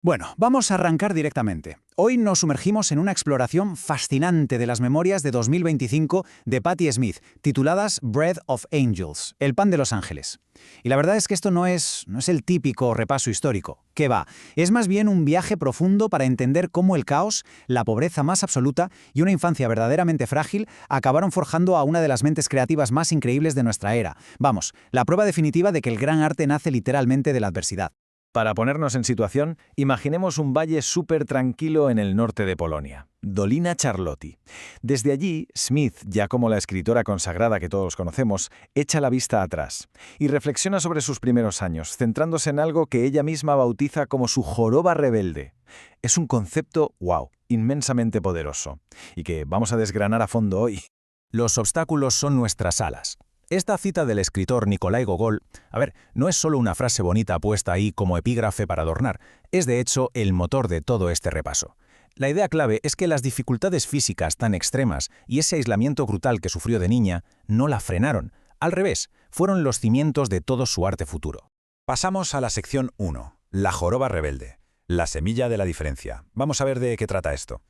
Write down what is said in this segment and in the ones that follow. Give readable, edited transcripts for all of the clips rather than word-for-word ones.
Bueno, vamos a arrancar directamente. Hoy nos sumergimos en una exploración fascinante de las memorias de 2025 de Patti Smith, tituladas Bread of Angels, el pan de los ángeles. Y la verdad es que esto no es el típico repaso histórico. ¿Qué va? Es más bien un viaje profundo para entender cómo el caos, la pobreza más absoluta y una infancia verdaderamente frágil acabaron forjando a una de las mentes creativas más increíbles de nuestra era. Vamos, la prueba definitiva de que el gran arte nace literalmente de la adversidad. Para ponernos en situación, imaginemos un valle súper tranquilo en el norte de Polonia, Dolina Charlotti. Desde allí, Smith, ya como la escritora consagrada que todos conocemos, echa la vista atrás y reflexiona sobre sus primeros años, centrándose en algo que ella misma bautiza como su joroba rebelde. Es un concepto, wow, inmensamente poderoso, y que vamos a desgranar a fondo hoy. Los obstáculos son nuestras alas. Esta cita del escritor Nikolai Gogol, no es solo una frase bonita puesta ahí como epígrafe para adornar, es de hecho el motor de todo este repaso. La idea clave es que las dificultades físicas tan extremas y ese aislamiento brutal que sufrió de niña no la frenaron. Al revés, fueron los cimientos de todo su arte futuro. Pasamos a la sección 1, la joroba rebelde, la semilla de la diferencia. Vamos a ver de qué trata esto.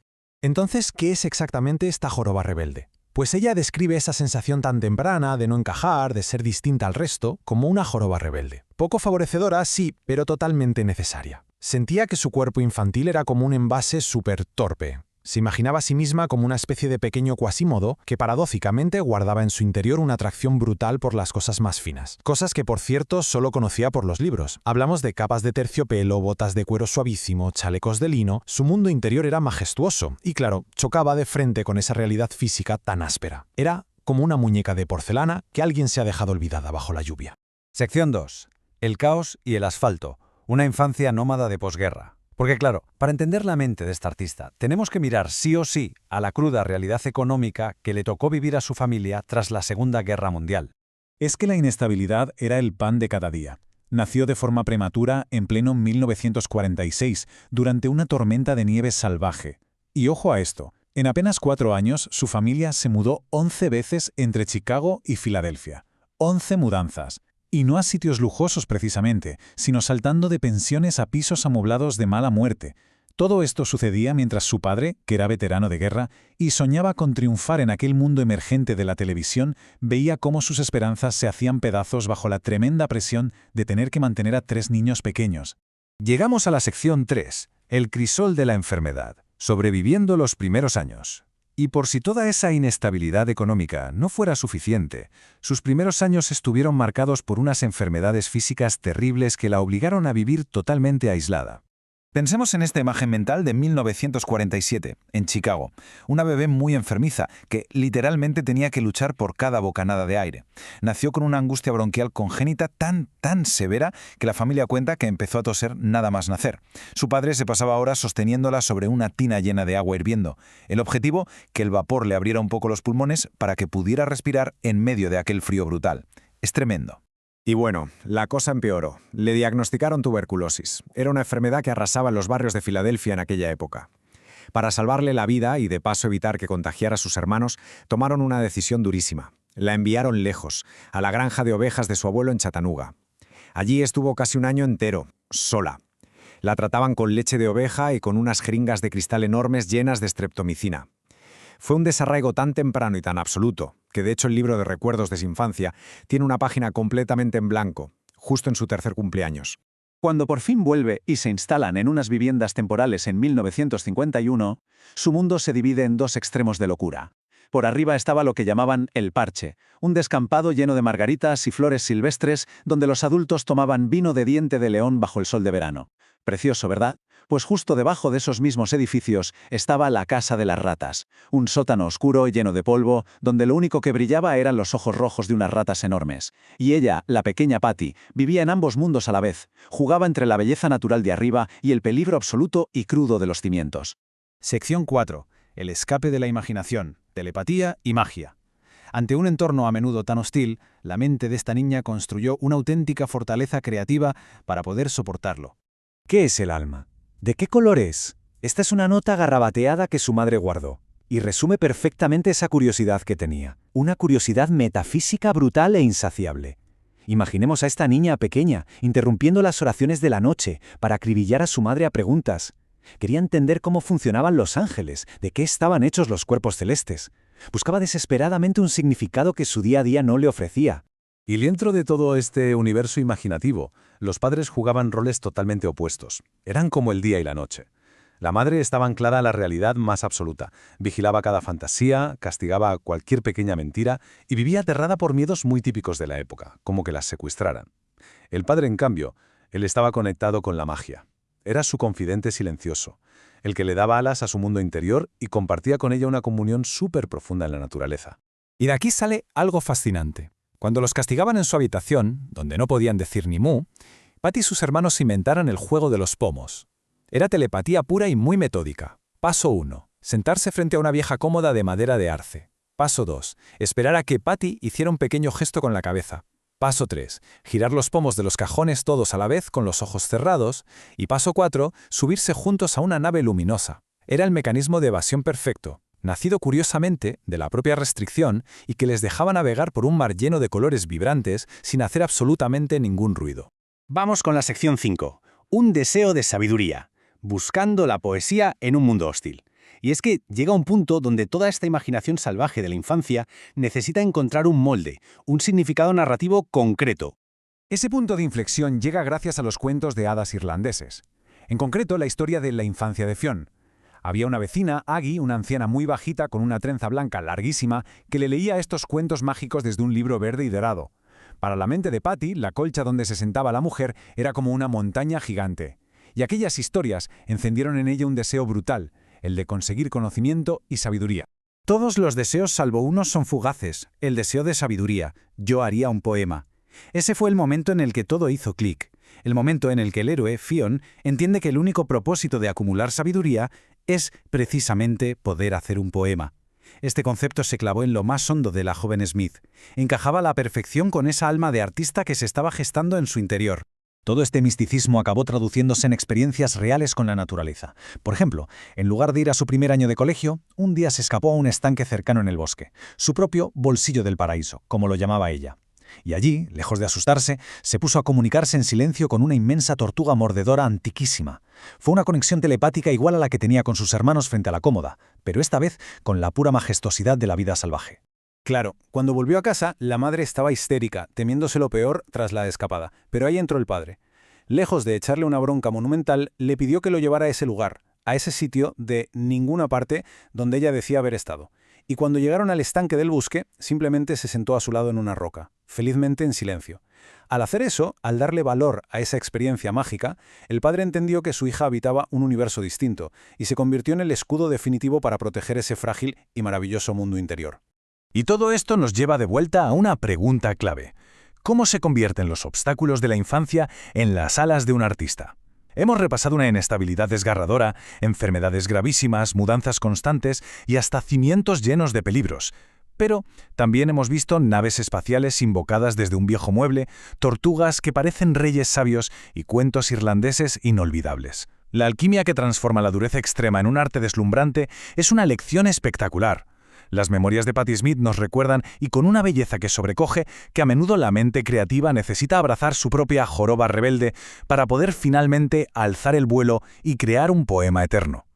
Entonces, ¿qué es exactamente esta joroba rebelde? Pues ella describe esa sensación tan temprana de no encajar, de ser distinta al resto, como una joroba rebelde. Poco favorecedora, sí, pero totalmente necesaria. Sentía que su cuerpo infantil era como un envase súper torpe. Se imaginaba a sí misma como una especie de pequeño Quasimodo que paradójicamente guardaba en su interior una atracción brutal por las cosas más finas. Cosas que, por cierto, solo conocía por los libros. Hablamos de capas de terciopelo, botas de cuero suavísimo, chalecos de lino. Su mundo interior era majestuoso y, claro, chocaba de frente con esa realidad física tan áspera. Era como una muñeca de porcelana que alguien se ha dejado olvidada bajo la lluvia. Sección 2. El caos y el asfalto. Una infancia nómada de posguerra. Porque claro, para entender la mente de esta artista, tenemos que mirar sí o sí a la cruda realidad económica que le tocó vivir a su familia tras la Segunda Guerra Mundial. Es que la inestabilidad era el pan de cada día. Nació de forma prematura en pleno 1946, durante una tormenta de nieve salvaje. Y ojo a esto, en apenas 4 años su familia se mudó 11 veces entre Chicago y Filadelfia. 11 mudanzas. Y no a sitios lujosos precisamente, sino saltando de pensiones a pisos amoblados de mala muerte. Todo esto sucedía mientras su padre, que era veterano de guerra y soñaba con triunfar en aquel mundo emergente de la televisión, veía cómo sus esperanzas se hacían pedazos bajo la tremenda presión de tener que mantener a 3 niños pequeños. Llegamos a la sección 3, el crisol de la enfermedad, sobreviviendo los primeros años. Y por si toda esa inestabilidad económica no fuera suficiente, sus primeros años estuvieron marcados por unas enfermedades físicas terribles que la obligaron a vivir totalmente aislada. Pensemos en esta imagen mental de 1947, en Chicago. Una bebé muy enfermiza, que literalmente tenía que luchar por cada bocanada de aire. Nació con una angustia bronquial congénita tan severa que la familia cuenta que empezó a toser nada más nacer. Su padre se pasaba horas sosteniéndola sobre una tina llena de agua hirviendo. El objetivo, que el vapor le abriera un poco los pulmones para que pudiera respirar en medio de aquel frío brutal. Es tremendo. Y bueno, la cosa empeoró. Le diagnosticaron tuberculosis. Era una enfermedad que arrasaba en los barrios de Filadelfia en aquella época. Para salvarle la vida y de paso evitar que contagiara a sus hermanos, tomaron una decisión durísima. La enviaron lejos, a la granja de ovejas de su abuelo en Chattanooga. Allí estuvo casi un año entero, sola. La trataban con leche de oveja y con unas jeringas de cristal enormes llenas de streptomicina. Fue un desarraigo tan temprano y tan absoluto, que de hecho el libro de recuerdos de su infancia tiene una página completamente en blanco, justo en su 3er cumpleaños. Cuando por fin vuelve y se instalan en unas viviendas temporales en 1951, su mundo se divide en 2 extremos de locura. Por arriba estaba lo que llamaban el parche, un descampado lleno de margaritas y flores silvestres donde los adultos tomaban vino de diente de león bajo el sol de verano. Precioso, ¿verdad? Pues justo debajo de esos mismos edificios estaba la Casa de las Ratas, un sótano oscuro y lleno de polvo, donde lo único que brillaba eran los ojos rojos de unas ratas enormes. Y ella, la pequeña Patti, vivía en ambos mundos a la vez, jugaba entre la belleza natural de arriba y el peligro absoluto y crudo de los cimientos. Sección 4. El escape de la imaginación, telepatía y magia. Ante un entorno a menudo tan hostil, la mente de esta niña construyó una auténtica fortaleza creativa para poder soportarlo. ¿Qué es el alma? ¿De qué color es? Esta es una nota garrabateada que su madre guardó, y resume perfectamente esa curiosidad que tenía, una curiosidad metafísica brutal e insaciable. Imaginemos a esta niña pequeña, interrumpiendo las oraciones de la noche para acribillar a su madre a preguntas. Quería entender cómo funcionaban los ángeles, de qué estaban hechos los cuerpos celestes. Buscaba desesperadamente un significado que su día a día no le ofrecía. Y dentro de todo este universo imaginativo, los padres jugaban roles totalmente opuestos. Eran como el día y la noche. La madre estaba anclada a la realidad más absoluta, vigilaba cada fantasía, castigaba cualquier pequeña mentira y vivía aterrada por miedos muy típicos de la época, como que las secuestraran. El padre, en cambio, él estaba conectado con la magia. Era su confidente silencioso, el que le daba alas a su mundo interior y compartía con ella una comunión súper profunda en la naturaleza. Y de aquí sale algo fascinante. Cuando los castigaban en su habitación, donde no podían decir ni mu, Patty y sus hermanos inventaron el juego de los pomos. Era telepatía pura y muy metódica. Paso 1. Sentarse frente a una vieja cómoda de madera de arce. Paso 2. Esperar a que Patty hiciera un pequeño gesto con la cabeza. Paso 3. Girar los pomos de los cajones todos a la vez con los ojos cerrados. Y paso 4. Subirse juntos a una nave luminosa. Era el mecanismo de evasión perfecto, nacido curiosamente de la propia restricción y que les dejaba navegar por un mar lleno de colores vibrantes sin hacer absolutamente ningún ruido. Vamos con la sección 5. Un deseo de sabiduría. Buscando la poesía en un mundo hostil. Y es que llega un punto donde toda esta imaginación salvaje de la infancia necesita encontrar un molde, un significado narrativo concreto. Ese punto de inflexión llega gracias a los cuentos de hadas irlandeses. En concreto, la historia de la infancia de Fionn. Había una vecina, Aggie, una anciana muy bajita con una trenza blanca larguísima, que le leía estos cuentos mágicos desde un libro verde y dorado. Para la mente de Patty, la colcha donde se sentaba la mujer era como una montaña gigante. Y aquellas historias encendieron en ella un deseo brutal, el de conseguir conocimiento y sabiduría. Todos los deseos salvo uno son fugaces, el deseo de sabiduría. Yo haría un poema. Ese fue el momento en el que todo hizo clic. El momento en el que el héroe, Fionn, entiende que el único propósito de acumular sabiduría es, precisamente, poder hacer un poema. Este concepto se clavó en lo más hondo de la joven Smith. Encajaba a la perfección con esa alma de artista que se estaba gestando en su interior. Todo este misticismo acabó traduciéndose en experiencias reales con la naturaleza. Por ejemplo, en lugar de ir a su primer año de colegio, un día se escapó a un estanque cercano en el bosque, su propio bolsillo del paraíso, como lo llamaba ella. Y allí, lejos de asustarse, se puso a comunicarse en silencio con una inmensa tortuga mordedora antiquísima. Fue una conexión telepática igual a la que tenía con sus hermanos frente a la cómoda, pero esta vez con la pura majestuosidad de la vida salvaje. Claro, cuando volvió a casa, la madre estaba histérica, temiéndose lo peor tras la escapada, pero ahí entró el padre. Lejos de echarle una bronca monumental, le pidió que lo llevara a ese lugar, a ese sitio de ninguna parte donde ella decía haber estado. Y cuando llegaron al estanque del bosque, simplemente se sentó a su lado en una roca, felizmente en silencio. Al hacer eso, al darle valor a esa experiencia mágica, el padre entendió que su hija habitaba un universo distinto y se convirtió en el escudo definitivo para proteger ese frágil y maravilloso mundo interior. Y todo esto nos lleva de vuelta a una pregunta clave. ¿Cómo se convierten los obstáculos de la infancia en las alas de un artista? Hemos repasado una inestabilidad desgarradora, enfermedades gravísimas, mudanzas constantes y hasta cimientos llenos de peligros. Pero también hemos visto naves espaciales invocadas desde un viejo mueble, tortugas que parecen reyes sabios y cuentos irlandeses inolvidables. La alquimia que transforma la dureza extrema en un arte deslumbrante es una lección espectacular. Las memorias de Patti Smith nos recuerdan, y con una belleza que sobrecoge, que a menudo la mente creativa necesita abrazar su propia joroba rebelde para poder finalmente alzar el vuelo y crear un poema eterno.